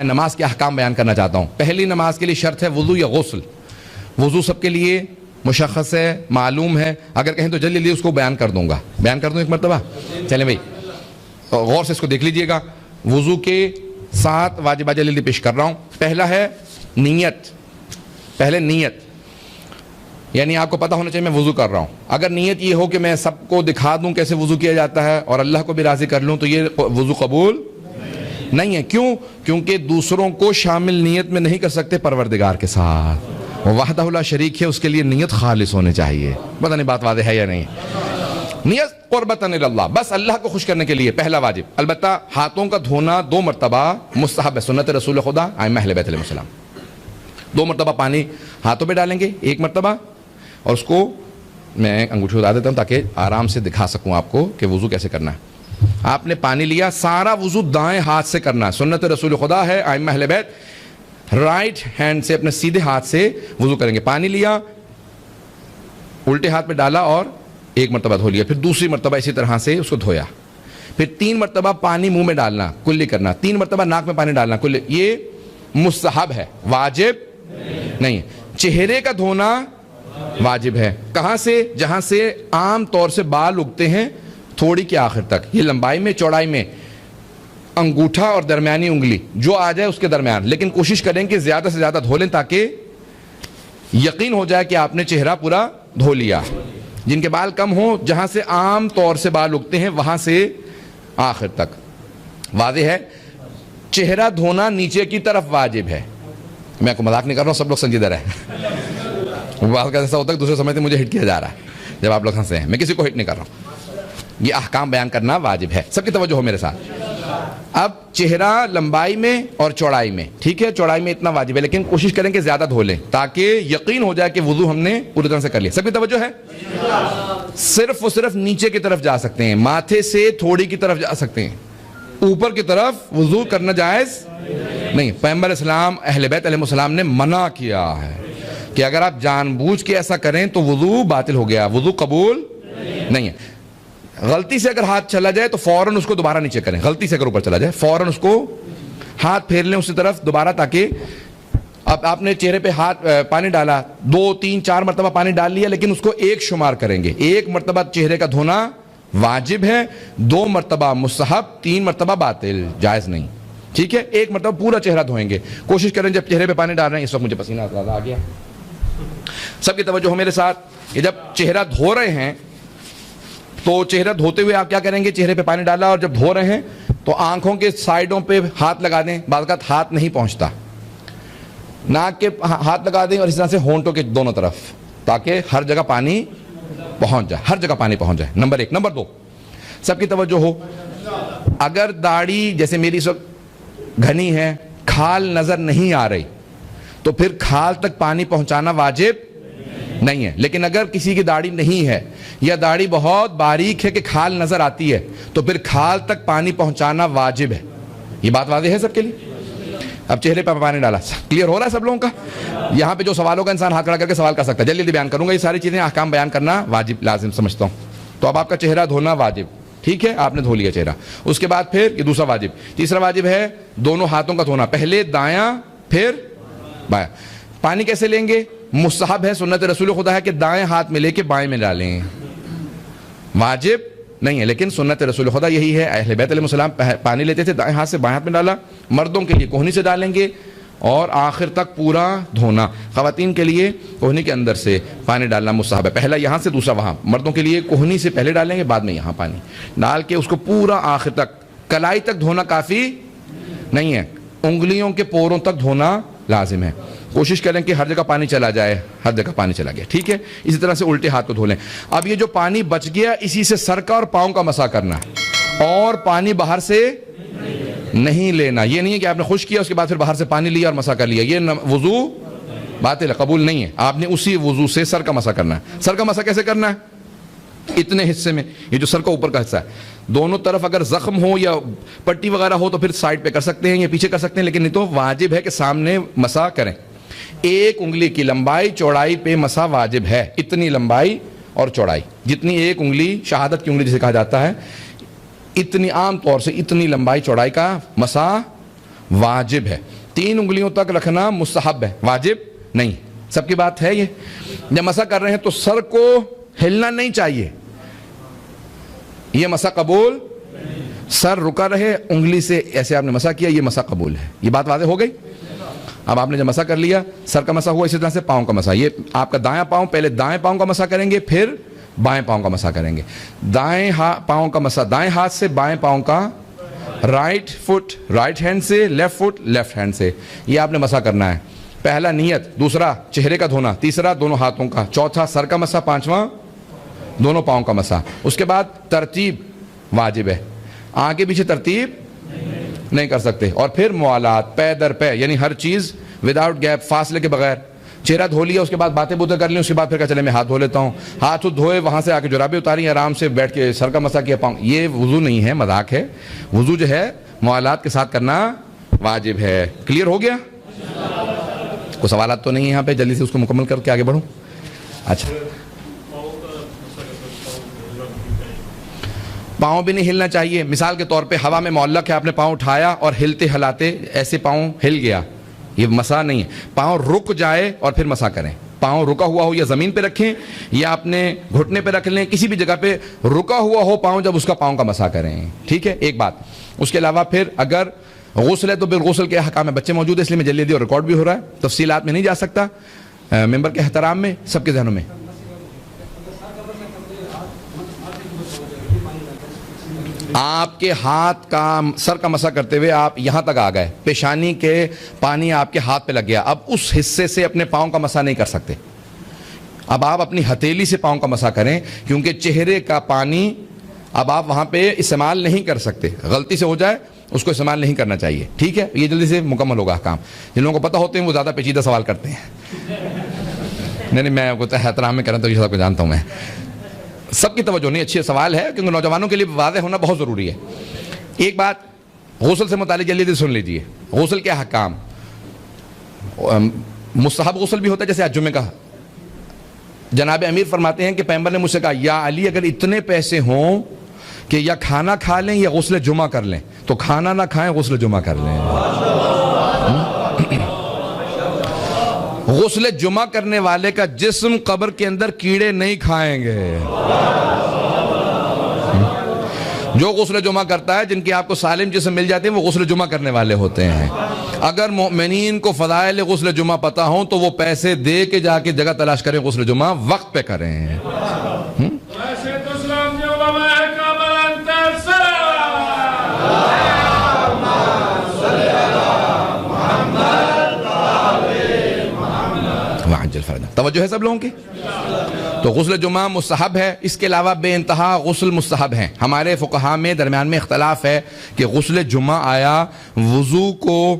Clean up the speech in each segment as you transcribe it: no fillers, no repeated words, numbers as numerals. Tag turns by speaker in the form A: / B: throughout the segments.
A: نماز کے احکام بیان کرنا چاہتا ہوں. پہلی نماز کے لیے شرط ہے وضو یا غسل. وضو سب کے لیے مشخص ہے, معلوم ہے. اگر کہیں تو جلدی جلدی اس کو بیان کر دوں گا. بیان کر دوں ایک مرتبہ؟ چلیں بھائی غور سے اس کو دیکھ لیجئے گا. وضو کے 7 واجبات جلدی پیش کر رہا ہوں. پہلا ہے نیت. پہلے نیت, یعنی آپ کو پتہ ہونا چاہیے میں وضو کر رہا ہوں. اگر نیت یہ ہو کہ میں سب کو دکھا دوں کیسے وضو کیا جاتا ہے اور اللہ کو بھی راضی کر لوں, تو یہ وضو قبول نہیں ہے. کیوں؟ کیونکہ دوسروں کو شامل نیت میں نہیں کر سکتے پروردگار کے ساتھ. وحدہ لا شریک ہے, اس کے لیے نیت خالص ہونے چاہیے. پتہ نہیں بات واضح ہے یا نہیں. نیت قربتاً اللہ, بس اللہ کو خوش کرنے کے لیے پہلا واجب. البتہ ہاتھوں کا دھونا 2 مرتبہ مستحب ہے, سنت رسول خدا ائمہ اہل بیت علیہ السلام. 2 مرتبہ پانی ہاتھوں پہ ڈالیں گے, 1 مرتبہ, اور اس کو میں انگوٹھی اٹھا دیتا ہوں تاکہ آرام سے دکھا سکوں آپ کو کہ وضو کیسے کرنا ہے. آپ نے پانی لیا, سارا وضو دائیں ہاتھ سے کرنا ہے, سنت رسول خدا ہے ائمہ اہل بیت. رائٹ ہینڈ سے, اپنے سیدھے ہاتھ سے وضو کریں گے. پانی لیا, الٹے ہاتھ پہ ڈالا اور 1 مرتبہ دھو لیا. پھر دوسری مرتبہ اسی طرح سے اس کو دھویا. پھر 3 مرتبہ پانی منہ میں ڈالنا, کلی کرنا. 3 مرتبہ ناک میں پانی ڈالنا, کلی. یہ مستحب ہے, واجب نہیں ہے. چہرے کا دھونا واجب ہے. کہاں سے؟ جہاں سے عام طور سے بال اگتے ہیں تھوڑی کے آخر تک. یہ لمبائی میں, چوڑائی میں, انگوٹھا اور درمیانی انگلی جو آ جائے اس کے درمیان. لیکن کوشش کریں کہ زیادہ سے زیادہ دھو لیں تاکہ یقین ہو جائے کہ آپ نے چہرہ پورا دھو لیا. جن کے بال کم ہوں, جہاں سے عام طور سے بال اگتے ہیں وہاں سے آخر تک. واضح ہے؟ چہرہ دھونا نیچے کی طرف واجب ہے. میں آپ کو مذاق نہیں کر رہا ہوں, سب لوگ سنجیدہ رہیں. بات کا ایسا ہوتا ہے کہ دوسرے سمجھتے ہیں مجھے ہٹ کیا جا رہا ہے جب آپ لوگ ہنسے ہیں. میں کسی کو ہٹ نہیں کر رہا ہوں. یہ احکام بیان کرنا واجب ہے. سب کی توجہ ہو میرے ساتھ. اب چہرہ لمبائی میں اور چوڑائی میں, ٹھیک ہے, چوڑائی میں اتنا واجب ہے, لیکن کوشش کریں کہ زیادہ دھو لیں تاکہ یقین ہو جائے کہ وضو ہم نے پوری طرح سے کر لیا. سب کی توجہ ہے؟ صرف و صرف نیچے کی طرف جا سکتے ہیں, ماتھے سے تھوڑی کی طرف جا سکتے ہیں, اوپر کی طرف وضو کرنا جائز نہیں. پیغمبر اسلام اہل بیت علیہ السلام نے منع کیا ہے کہ اگر آپ جان بوجھ کے ایسا کریں تو وضو باطل ہو گیا, وضو قبول نہیں ہے. غلطی سے اگر ہاتھ چلا جائے تو فوراً اس کو دوبارہ نیچے کریں. غلطی سے اگر اوپر چلا جائے فوراً اس کو ہاتھ پھیر لیں اسی طرف دوبارہ, تاکہ اب آپ نے چہرے پہ ہاتھ پانی ڈالا, 2 3 4 مرتبہ پانی ڈال لیا, لیکن اس کو 1 شمار کریں گے. 1 مرتبہ چہرے کا دھونا واجب ہے, 2 مرتبہ مستحب, 3 مرتبہ باطل, جائز نہیں. ٹھیک ہے, 1 مرتبہ پورا چہرہ دھوئیں گے. کوشش کریں جب چہرے پہ پانی ڈال رہے ہیں, اس وقت مجھے پسینہ آ گیا, سب کی توجہ ہو میرے ساتھ. کہ جب چہرہ دھو رہے ہیں تو چہرہ دھوتے ہوئے آپ کیا کریں گے؟ چہرے پہ پانی ڈالا اور جب دھو رہے ہیں تو آنکھوں کے سائیڈوں پہ ہاتھ لگا دیں. بعض اوقات ہاتھ نہیں پہنچتا, ناک کے ہاتھ لگا دیں اور اس طرح سے ہونٹوں کے دونوں طرف, تاکہ ہر جگہ پانی پہنچ جائے, ہر جگہ پانی پہنچ جائے. نمبر 1. نمبر 2, سب کی توجہ ہو, اگر داڑھی جیسے میری اس وقت گھنی ہے, کھال نظر نہیں آ رہی, تو پھر کھال تک پانی پہنچانا واجب نہیں ہے. لیکن اگر کسی کی داڑھی نہیں ہے یا داڑھی بہت باریک ہے کہ کھال نظر آتی ہے, تو پھر کھال تک پانی پہنچانا واجب ہے. یہ بات واضح ہے سب کے لیے؟ اب چہرے پہ پانی ڈالا, کلیئر ہو رہا ہے سب لوگوں کا؟ یہاں پہ جو سوالوں کا انسان ہاتھ کھڑا کر کے سوال کر سکتا ہے. جلدی جلدی بیان کروں گا, یہ ساری چیزیں احکام بیان کرنا واجب لازم سمجھتا ہوں. تو اب آپ کا چہرہ دھونا واجب, ٹھیک ہے, آپ نے دھو لیا چہرہ. اس کے بعد پھر یہ دوسرا واجب. تیسرا واجب ہے دونوں ہاتھوں کا دھونا, پہلے دایاں پھر بایاں. پانی کیسے لیں گے؟ مستحب ہے, سنت رسول خدا ہے کہ دائیں ہاتھ میں لے کے بائیں میں ڈالیں. واجب نہیں ہے, لیکن سنت رسول خدا یہی ہے. اہل بیت علیہ السلام پانی لیتے تھے, دائیں ہاتھ سے بائیں ہاتھ میں ڈالا. مردوں کے لیے کوہنی سے ڈالیں گے اور آخر تک پورا دھونا. خواتین کے لیے کوہنی کے اندر سے پانی ڈالنا مستحب ہے, پہلا یہاں سے دوسرا وہاں. مردوں کے لیے کوہنی سے پہلے ڈالیں گے, بعد میں یہاں پانی ڈال کے اس کو پورا آخر تک, کلائی تک دھونا کافی نہیں ہے, انگلیوں کے پوروں تک دھونا لازم ہے. کوشش کریں کہ ہر جگہ پانی چلا جائے, ہر جگہ پانی چلا گیا, ٹھیک ہے. اسی طرح سے الٹے ہاتھ کو دھو لیں. اب یہ جو پانی بچ گیا, اسی سے سر کا اور پاؤں کا مسح کرنا, اور پانی باہر سے نہیں لینا. یہ نہیں ہے کہ آپ نے خشک کیا اس کے بعد پھر باہر سے پانی لیا اور مسح کر لیا, یہ وضو باطل ہے, قبول نہیں ہے. آپ نے اسی وضو سے سر کا مسح کرنا ہے. سر کا مسح کیسے کرنا ہے؟ اتنے حصے میں, یہ جو سر کا اوپر کا حصہ ہے, دونوں طرف اگر زخم ہو یا پٹی وغیرہ ہو تو پھر سائڈ پہ کر سکتے ہیں یا پیچھے کر سکتے ہیں, لیکن نہیں تو واجب ہے کہ سامنے مسح کریں. 1 انگلی کی لمبائی چوڑائی پہ مسح واجب ہے. اتنی لمبائی اور چوڑائی, جتنی 1 انگلی شہادت کی انگلی جسے کہا جاتا ہے, اتنی عام طور سے اتنی لمبائی چوڑائی کا مسح واجب ہے. 3 انگلیوں تک رکھنا مستحب ہے, واجب نہیں. سب کی بات ہے یہ. جب مسح کر رہے ہیں تو سر کو ہلنا نہیں چاہیے, یہ مسح قبول. سر رکا رہے, انگلی سے ایسے آپ نے مسح کیا, یہ مسح قبول ہے. یہ بات واضح ہو گئی. اب آپ نے جب مسح کر لیا, سر کا مسح ہوا, اسی طرح سے پاؤں کا مسح. یہ آپ کا دایاں پاؤں, پہلے دائیں پاؤں کا مسح کریں گے, پھر بائیں پاؤں کا مسح کریں گے. دائیں پاؤں کا مسح دائیں ہاتھ سے, بائیں پاؤں کا رائٹ فٹ رائٹ ہینڈ سے, لیفٹ فٹ لیفٹ ہینڈ سے. یہ آپ نے مسح کرنا ہے. پہلا نیت, دوسرا چہرے کا دھونا, تیسرا دونوں ہاتھوں کا, چوتھا سر کا مسح, پانچواں دونوں پاؤں کا مسح. اس کے بعد ترتیب واجب ہے, آگے پیچھے ترتیب نہیں کر سکتے. اور پھر موالات, پے در پے, یعنی ہر چیز وداؤٹ گیپ, فاصلے کے بغیر. چہرہ دھو لیا, اس کے بعد باتیں بوتیں کر لیں, اس کے بعد پھر کہا چلے میں ہاتھ دھو لیتا ہوں. ہاتھ دھوئے, وہاں سے آ کے جرابیں اتاری, آرام سے بیٹھ کے سر کا مسح کیا, پاؤں. یہ وضو نہیں ہے, مذاق ہے. وضو جو ہے موالات کے ساتھ کرنا واجب ہے. کلیئر ہو گیا؟ کوئی سوالات تو نہیں ہے یہاں پہ؟ جلدی سے اس کو مکمل کر کے آگے بڑھوں. اچھا, پاؤں بھی نہیں ہلنا چاہیے. مثال کے طور پہ ہوا میں معلق ہے, آپ نے پاؤں اٹھایا اور ہلتے ہلاتے ایسے پاؤں ہل گیا, یہ مسح نہیں ہے. پاؤں رک جائے اور پھر مسح کریں. پاؤں رکا ہوا ہو, یا زمین پہ رکھیں یا اپنے گھٹنے پہ رکھ لیں, کسی بھی جگہ پہ رکا ہوا ہو پاؤں, جب اس کا پاؤں کا مسح کریں. ٹھیک ہے, ایک بات. اس کے علاوہ پھر اگر غسل ہے تو بالغسل کے احکام میں, بچے موجود ہے اس لیے میں جلدی اور ریکارڈ بھی ہو رہا ہے, تفصیلات میں نہیں جا سکتا, ممبر کے احترام میں سب کے ذہنوں میں. آپ کے ہاتھ کا, سر کا مسح کرتے ہوئے آپ یہاں تک آ گئے, پیشانی کے پانی آپ کے ہاتھ پہ لگ گیا, اب اس حصے سے اپنے پاؤں کا مسح نہیں کر سکتے. اب آپ اپنی ہتھیلی سے پاؤں کا مسح کریں, کیونکہ چہرے کا پانی اب آپ وہاں پہ استعمال نہیں کر سکتے. غلطی سے ہو جائے اس کو استعمال نہیں کرنا چاہیے. ٹھیک ہے, یہ جلدی سے مکمل ہوگا کام. جن لوگوں کو پتہ ہوتے ہیں وہ زیادہ پیچیدہ سوال کرتے ہیں. نہیں, میں آپ کو احترام میں کرنا تو یہ سب کو جانتا ہوں میں. سب کی توجہ نہیں, اچھے سوال ہے, کیونکہ نوجوانوں کے لیے واضح ہونا بہت ضروری ہے. ایک بات غسل سے متعلق جلدی سے سن لیجئے. غسل کے احکام, مستحب غسل بھی ہوتا ہے, جیسے آج جمعے کا. جناب امیر فرماتے ہیں کہ پیغمبر نے مجھ سے کہا, یا علی اگر اتنے پیسے ہوں کہ یا کھانا کھا لیں یا غسل جمعہ کر لیں, تو کھانا نہ کھائیں, غسل جمعہ کر لیں. غسل جمعہ کرنے والے کا جسم قبر کے اندر کیڑے نہیں کھائیں گے. جو غسل جمعہ کرتا ہے, جن کی آپ کو سالم جسم مل جاتے ہیں, وہ غسل جمعہ کرنے والے ہوتے ہیں. اگر مومنین کو فضائل غسل جمعہ پتہ ہوں تو وہ پیسے دے کے جا کے جگہ تلاش کریں, غسل جمعہ وقت پہ کریں. توجہ ہے سب لوگوں کی؟ تو غسل جمعہ مستحب ہے. اس کے علاوہ بے انتہا غسل مستحب ہیں. ہمارے فقہاء میں درمیان میں اختلاف ہے کہ غسل جمعہ آیا وضو کو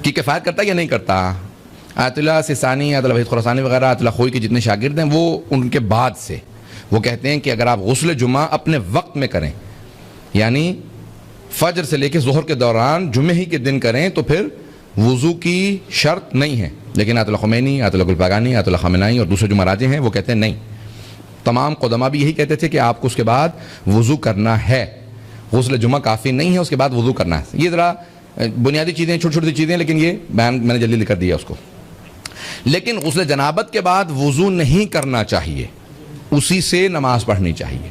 A: کی کفایت کرتا ہے یا نہیں کرتا. آیت اللہ سیستانی, آیت اللہ وحید خراسانی وغیرہ, آیت اللہ خوئی کے جتنے شاگرد ہیں, وہ ان کے بعد سے وہ کہتے ہیں کہ اگر آپ غسل جمعہ اپنے وقت میں کریں, یعنی فجر سے لے کے ظہر کے دوران جمعہ ہی کے دن کریں, تو پھر وضو کی شرط نہیں ہے. لیکن آیت اللہ خمینی, آیت اللہ گلپاگانی, آیت اللہ خامنائی اور دوسرے جو مراجع ہیں وہ کہتے ہیں نہیں. تمام قدماء بھی یہی کہتے تھے کہ آپ کو اس کے بعد وضو کرنا ہے. غسل جمعہ کافی نہیں ہے, اس کے بعد وضو کرنا ہے. یہ ذرا بنیادی چیزیں, چھوٹی چھوٹی چیزیں, لیکن یہ بیان میں نے جلدی کر دیا اس کو. لیکن غسل جنابت کے بعد وضو نہیں کرنا چاہیے, اسی سے نماز پڑھنی چاہیے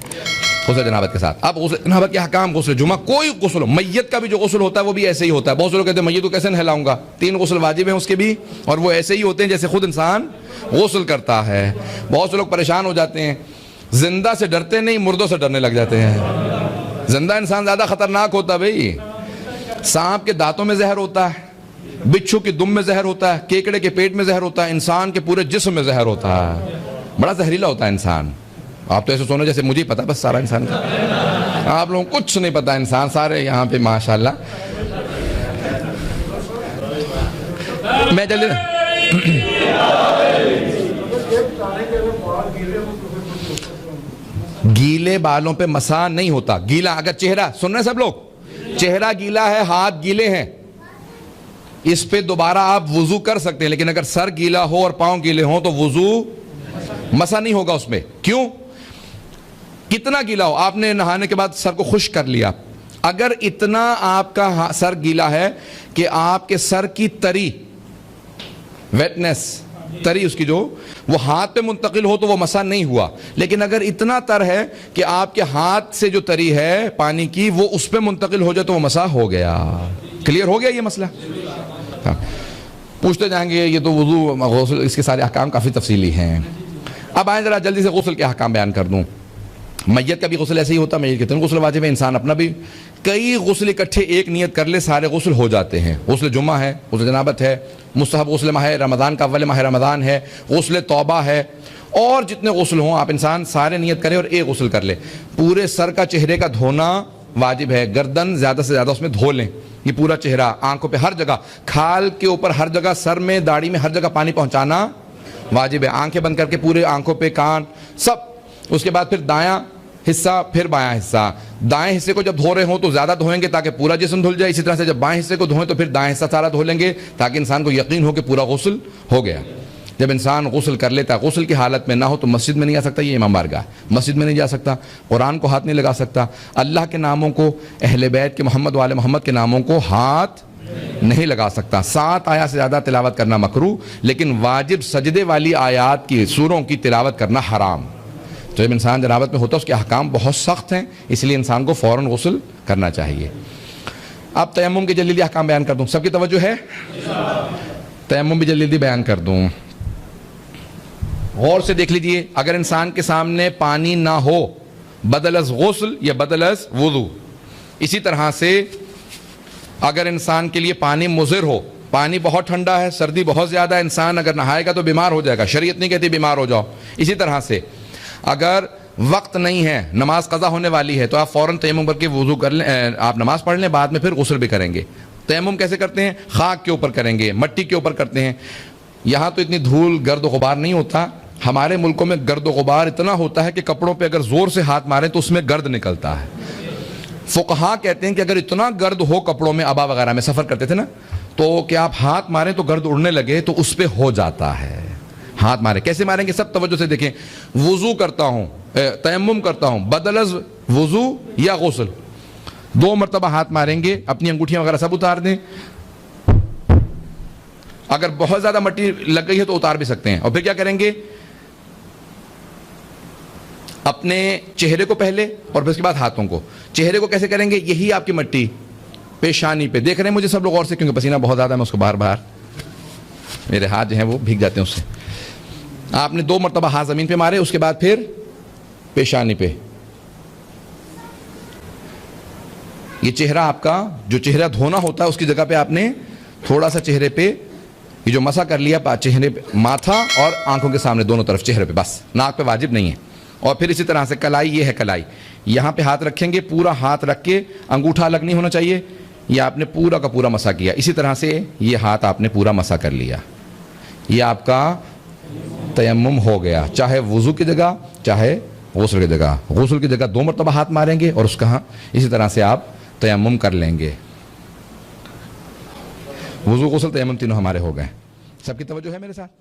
A: غسل جنابت کے ساتھ. اب غسل جنابت کے حکام, غسل جمعہ کوئی غسل ہو, میت کا بھی جو غسل ہوتا ہے وہ بھی ایسے ہی ہوتا ہے. بہت سے لوگ کہتے ہیں میت کو کیسے نہلاؤں گا, 3 غسل واجب ہیں اس کے بھی, اور وہ ایسے ہی ہوتے ہیں جیسے خود انسان غسل کرتا ہے. بہت سے لوگ پریشان ہو جاتے ہیں, زندہ سے ڈرتے نہیں, مردوں سے ڈرنے لگ جاتے ہیں. زندہ انسان زیادہ خطرناک ہوتا ہے بھائی. سانپ کے دانتوں میں زہر ہوتا ہے, بچھو کی دم میں زہر ہوتا ہے, کیکڑے کے پیٹ میں زہر ہوتا ہے, انسان کے پورے جسم میں زہر ہوتا ہے. بڑا زہریلا ہوتا ہے انسان. آپ تو ایسے سونے جیسے مجھے ہی پتا بس سارا انسان کا, آپ لوگوں کو کچھ نہیں پتا. انسان سارے یہاں پہ ماشاءاللہ. میں جلدی گیلے بالوں پہ مسح نہیں ہوتا. گیلا اگر چہرہ, سن رہے ہیں سب لوگ, چہرہ گیلا ہے, ہاتھ گیلے ہیں, اس پہ دوبارہ آپ وضو کر سکتے ہیں. لیکن اگر سر گیلا ہو اور پاؤں گیلے ہوں تو وضو مسح نہیں ہوگا اس میں. کیوں؟ کتنا گیلا ہو, آپ نے نہانے کے بعد سر کو خشک کر لیا, اگر اتنا آپ کا سر گیلا ہے کہ آپ کے سر کی تری، ویٹنس، تری اس کی جو وہ ہاتھ پہ منتقل ہو تو وہ مسح نہیں ہوا، لیکن اگر اتنا تر ہے کہ آپ کے ہاتھ سے جو تری ہے پانی کی وہ اس پہ منتقل ہو جائے تو وہ مسح ہو گیا۔ کلیئر ہو گیا یہ مسئلہ؟ پوچھتے جائیں گے یہ تو وضو، غسل، اس کے سارے احکام کافی تفصیلی ہیں۔ اب آئیں ذرا جلدی سے غسل کے احکام بیان کر دوں۔ میت کا بھی غسل ایسے ہی ہوتا ہے، میت کے تین غسل واجب ہے، انسان اپنا بھی کئی غسل اکٹھے ایک نیت کر لے سارے غسل ہو جاتے ہیں۔ غسل جمعہ ہے، غسل جنابت ہے، مستحب غسل ماہ رمضان کا اول ماہ رمضان ہے، غسل توبہ ہے، اور جتنے غسل ہوں آپ انسان سارے نیت کرے اور ایک غسل کر لے۔ پورے سر کا چہرے کا دھونا واجب ہے، گردن زیادہ سے زیادہ اس میں دھو لیں، یہ پورا چہرہ، آنکھوں پہ ہر جگہ، کھال کے اوپر ہر جگہ، سر میں، داڑھی میں ہر جگہ پانی پہنچانا واجب ہے۔ آنکھیں بند کر کے پورے آنکھوں پہ، کان سب۔ اس کے بعد پھر دایاں حصہ، پھر بایاں حصہ۔ دائیں حصے کو جب دھو رہے ہوں تو زیادہ دھوئیں گے تاکہ پورا جسم دھل جائے، اسی طرح سے جب بائیں حصے کو دھوئیں تو پھر دائیں حصہ سارا دھو لیں گے تاکہ انسان کو یقین ہو کہ پورا غسل ہو گیا۔ جب انسان غسل کر لیتا ہے، غسل کی حالت میں نہ ہو تو مسجد میں نہیں آ سکتا، یہ امام بارگاہ، مسجد میں نہیں جا سکتا، قرآن کو ہاتھ نہیں لگا سکتا، اللہ کے ناموں کو، اہل بیت کے، محمد وآل محمد کے ناموں کو ہاتھ نہیں لگا سکتا۔ 7 آیات سے زیادہ تلاوت کرنا مکروہ، لیکن واجب سجدے والی آیات کی سوروں کی تلاوت کرنا حرام۔ تو جب انسان جنابت میں ہوتا ہے اس کے احکام بہت سخت ہیں، اس لیے انسان کو فوراً غسل کرنا چاہیے۔ اب تیمم کے جلدی احکام بیان کر دوں، سب کی توجہ ہے؟ تیمم بھی جلدی بیان کر دوں۔ غور سے دیکھ لیجئے، اگر انسان کے سامنے پانی نہ ہو، بدل از غسل یا بدل از وضو، اسی طرح سے اگر انسان کے لیے پانی مضر ہو، پانی بہت ٹھنڈا ہے، سردی بہت زیادہ ہے، انسان اگر نہائے گا تو بیمار ہو جائے گا، شریعت نہیں کہتی بیمار ہو جاؤ۔ اسی طرح سے اگر وقت نہیں ہے، نماز قضا ہونے والی ہے تو آپ فوراً تیمم کر کے وضو کر لیں، آپ نماز پڑھ لیں، بعد میں پھر غسل بھی کریں گے۔ تیمم کیسے کرتے ہیں؟ خاک کے اوپر کریں گے، مٹی کے اوپر کرتے ہیں۔ یہاں تو اتنی دھول، گرد و غبار نہیں ہوتا، ہمارے ملکوں میں گرد و غبار اتنا ہوتا ہے کہ کپڑوں پہ اگر زور سے ہاتھ ماریں تو اس میں گرد نکلتا ہے۔ فقہا کہتے ہیں کہ اگر اتنا گرد ہو کپڑوں میں، عبا وغیرہ میں سفر کرتے تھے نا، تو کہ آپ ہاتھ ماریں تو گرد اڑنے لگے تو اس پہ ہو جاتا ہے۔ ہاتھ ماریں، کیسے ماریں گے؟ سب توجہ سے دیکھیں۔ وضو کرتا ہوں، تیمم کرتا ہوں، بدل از وضو یا غسل، 2 مرتبہ ہاتھ ماریں گے، اپنی انگوٹھیاں وغیرہ سب اتار دیں۔ اگر بہت زیادہ مٹی لگ گئی ہے تو اتار بھی سکتے ہیں۔ اور پھر کیا کریں گے؟ اپنے چہرے کو پہلے اور پھر اس کے بعد ہاتھوں کو۔ چہرے کو کیسے کریں گے؟ یہی آپ کی مٹی پیشانی پہ، دیکھ رہے ہیں مجھے سب لوگ غور سے، کیونکہ پسینہ بہت زیادہ ہے، میں اس کو بار بار، میرے ہاتھ جو ہیں وہ بھیگ جاتے ہیں اس سے۔ آپ نے 2 مرتبہ ہاتھ زمین پہ مارے، اس کے بعد پھر پیشانی پہ۔ یہ چہرہ آپ کا جو چہرہ دھونا ہوتا ہے اس کی جگہ پہ آپ نے تھوڑا سا چہرے پہ یہ جو مسح کر لیا، چہرے پہ، ماتھا اور آنکھوں کے سامنے دونوں طرف چہرے پہ، بس، ناک پہ واجب نہیں ہے۔ اور پھر اسی طرح سے کلائی، یہ ہے کلائی، یہاں پہ ہاتھ رکھیں گے، پورا ہاتھ رکھ کے، انگوٹھا الگ نہیں ہونا چاہیے، یہ آپ نے پورا کا پورا مسح کیا۔ اسی طرح سے یہ ہاتھ آپ نے پورا مسح کر لیا، یہ آپ کا تیمم ہو گیا، چاہے وضو کی جگہ چاہے غسل کی جگہ۔ غسل کی جگہ 2 مرتبہ ہاتھ ماریں گے اور اس کا اسی طرح سے آپ تیمم کر لیں گے۔ وضو، غسل، تیمم تینوں ہمارے ہو گئے۔ سب کی توجہ ہے میرے ساتھ؟